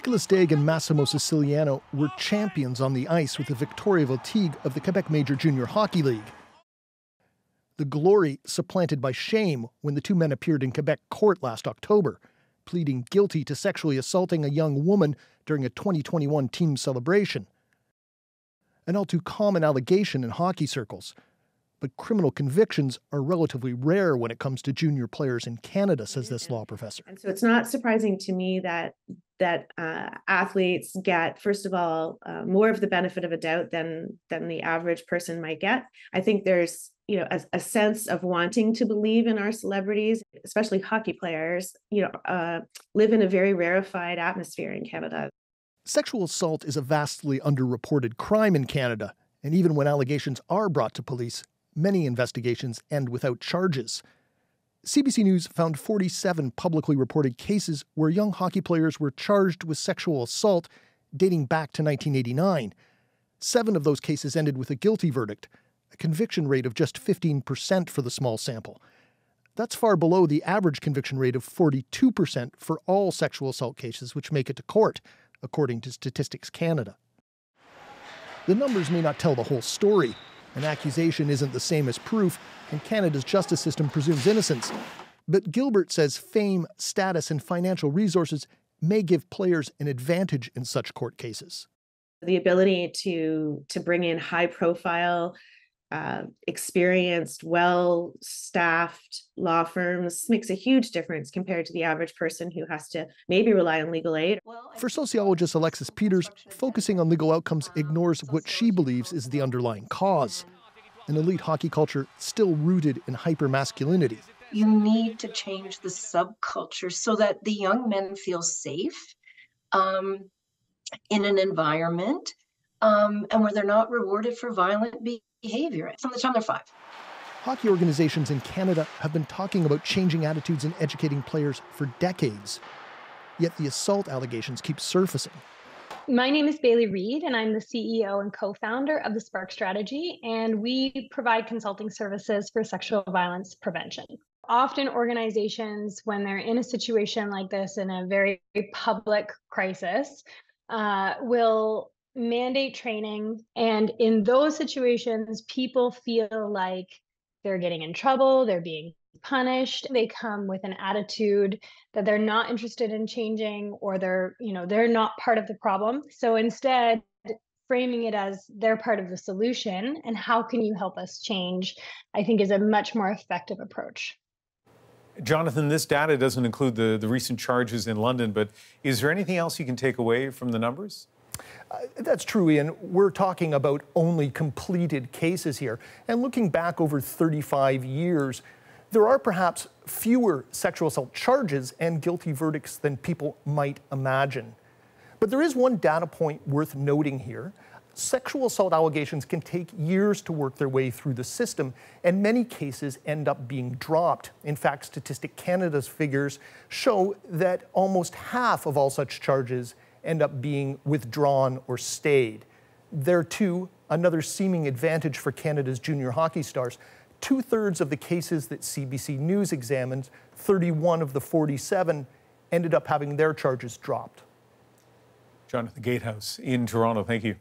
Nicolas Dague and Massimo Siciliano were champions on the ice with the Victoriaville Tigre of the Quebec Major Junior Hockey League. The glory supplanted by shame when the two men appeared in Quebec court last October, pleading guilty to sexually assaulting a young woman during a 2021 team celebration. An all too common allegation in hockey circles. But criminal convictions are relatively rare when it comes to junior players in Canada, says this law professor. And so it's not surprising to me that athletes get, first of all, more of the benefit of a doubt than the average person might get. I think there's a sense of wanting to believe in our celebrities, especially hockey players, live in a very rarefied atmosphere in Canada. Sexual assault is a vastly underreported crime in Canada, and even when allegations are brought to police, many investigations end without charges. CBC News found 47 publicly reported cases where young hockey players were charged with sexual assault dating back to 1989. 7 of those cases ended with a guilty verdict, a conviction rate of just 15% for the small sample. That's far below the average conviction rate of 42% for all sexual assault cases which make it to court, according to Statistics Canada. The numbers may not tell the whole story. An accusation isn't the same as proof, and Canada's justice system presumes innocence. But Gilbert says fame, status, and financial resources may give players an advantage in such court cases. The ability to bring in high-profile, experienced, well-staffed law firms makes a huge difference compared to the average person who has to maybe rely on legal aid. For sociologist Alexis Peters, focusing on legal outcomes ignores what she believes is the underlying cause: an elite hockey culture still rooted in hypermasculinity. You need to change the subculture so that the young men feel safe in an environment and where they're not rewarded for violent behavior from the time they're 5. Hockey organizations in Canada have been talking about changing attitudes and educating players for decades. Yet the assault allegations keep surfacing. My name is Bailey Reed, and I'm the CEO and co-founder of the Spark Strategy, and we provide consulting services for sexual violence prevention. Often organizations, when they're in a situation like this, in a very public crisis, will mandate training. And in those situations, people feel like they're getting in trouble, they're being punished. They come with an attitude that they're not interested in changing, or they're not part of the problem. So instead, framing it as they're part of the solution and how can you help us change, I think is a much more effective approach. Jonathon, this data doesn't include the recent charges in London, but is there anything else you can take away from the numbers? That's true, Ian. We're talking about only completed cases here. And looking back over 35 years, there are perhaps fewer sexual assault charges and guilty verdicts than people might imagine. But there is one data point worth noting here. Sexual assault allegations can take years to work their way through the system, and many cases end up being dropped. In fact, Statistic Canada's figures show that almost half of all such charges end up being withdrawn or stayed. There, too, another seeming advantage for Canada's junior hockey stars. 2/3 of the cases that CBC News examined, 31 of the 47, ended up having their charges dropped. Jonathon Gatehouse in Toronto, thank you.